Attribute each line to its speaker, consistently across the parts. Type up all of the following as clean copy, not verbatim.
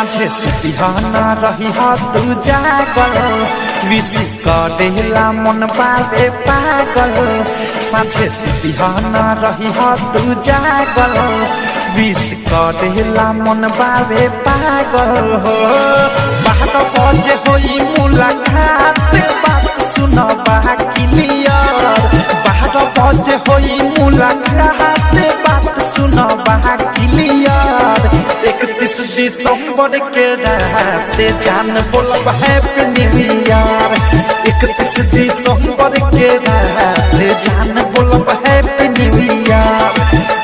Speaker 1: साझे सुतिहाना रही तू जागल विश करेला मन बाबे पागल साझे सुतिहाना रही तू जागल विश करेला मन बाबे पागल हो 12 बजे होई मुलाकात बात सुनबा क्लियर 12 बजे होई मुलाकात बात सुनबा क्लियर 31 दिसंबर के रात जान बोलब हैप्पी न्यू ईयर 31 दिसंबर के रात जान बोलब हैप्पी न्यू ईयर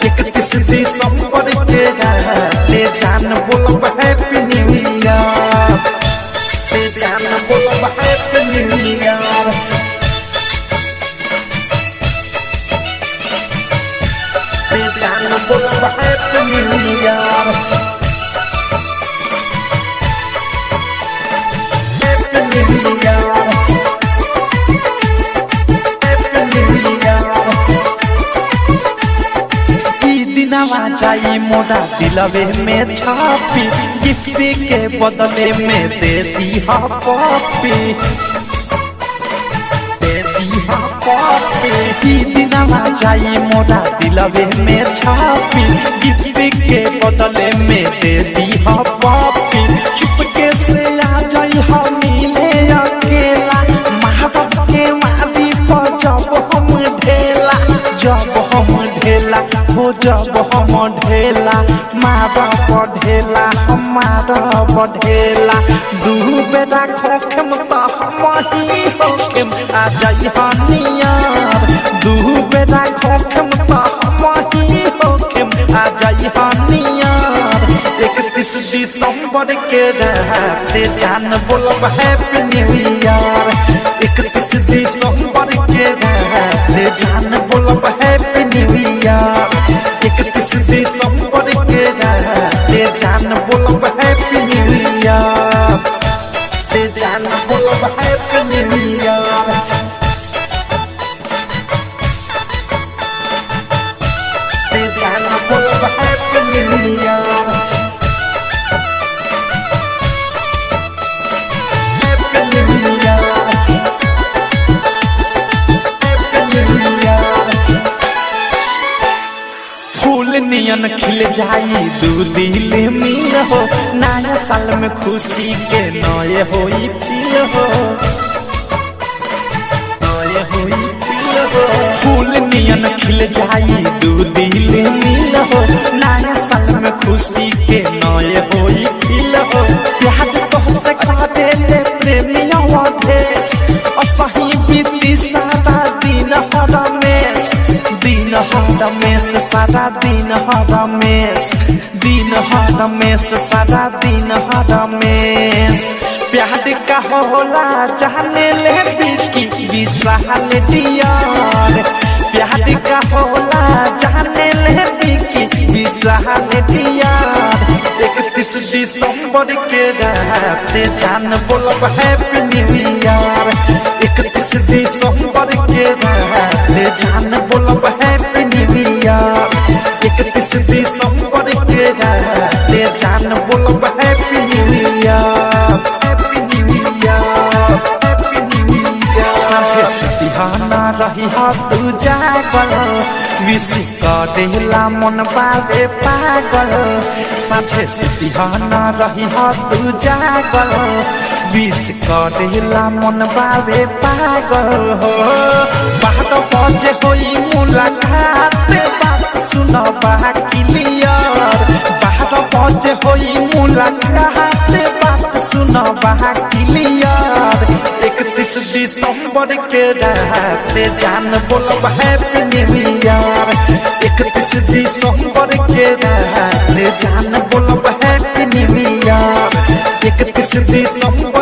Speaker 1: 31 दिसंबर के रात जान बोलब हैप्पी न्यू ईयर जान बोलब हैप्पी न्यू ईयर जान बोलब हैप्पी न्यू ईयर जाई मोरा दिलवे में छापी गिफ्ट के बदले में दे दी पॉपी दिनवा जाई मोरा दिलवे में छापी गिफ्ट के बदले में दे दी पॉपी चुपके से आ जाई हम मिले अकेला महाबत के वादी पर जब हम ढेला हो जब हम ढेला मारा बढ़ेला हमारा बढ़ेला दू बेटा खोखम तो हम ही होखम आ जाई हनियार दू बेटा खोखम तो हम ही होखम आ जाई हनियार 31 दिसंबर के रात जान बोलब हैप्पी न्यू ईयर 31 दिसंबर के रात जान बोलब हैप्पी न्यू ईयर 31 दिसंबर के रात जान बोलब हैप्पी न्यू ईयर जान बोलब हैप्पी न्यू ईयर जान बोलब हैप्पी न्यू ईयर नियन खिल जाई दू दिल मिल हो नया साल में खुशी के नए होई फील हो फूल नियन खिल जाई दू दिल मिल हो नया साल में खुशी के नए होई फील हो प्यार तो से खा देले प्रेमिया देश असही बीती सारा दिन रमेश सारा दिन रमेश सारा दिन रमेश प्यार का होला जाने ले बिकी विशाल डियर प्यार का होला जाने ले बिकी विशाल डियर 31 दिसंबर के रात जान बोलब हैप्पी न्यू ईयर 31 दिसंबर के रात जान बोलब हैप्पी न्यू ईयर 31 दिसंबर के रात जान बोलब happy new year happy new year happy new year साझे सुतिहाना रही तू जागल विश करेला मन बाबे पागल साझे सुतिहाना रही तू जागल विश करेला मन बाबे पागल हो 12 बजे होई मुलाकात बात सुनबा क्लियर 12 बजे होई मुलाकात बात सुनबा क्लियर 31 दिसंबर के रात जान बोलब हैप्पी न्यू ईयर 31 दिसंबर के रात जान बोलब हैप्पी न्यू ईयर 31 दिसंबर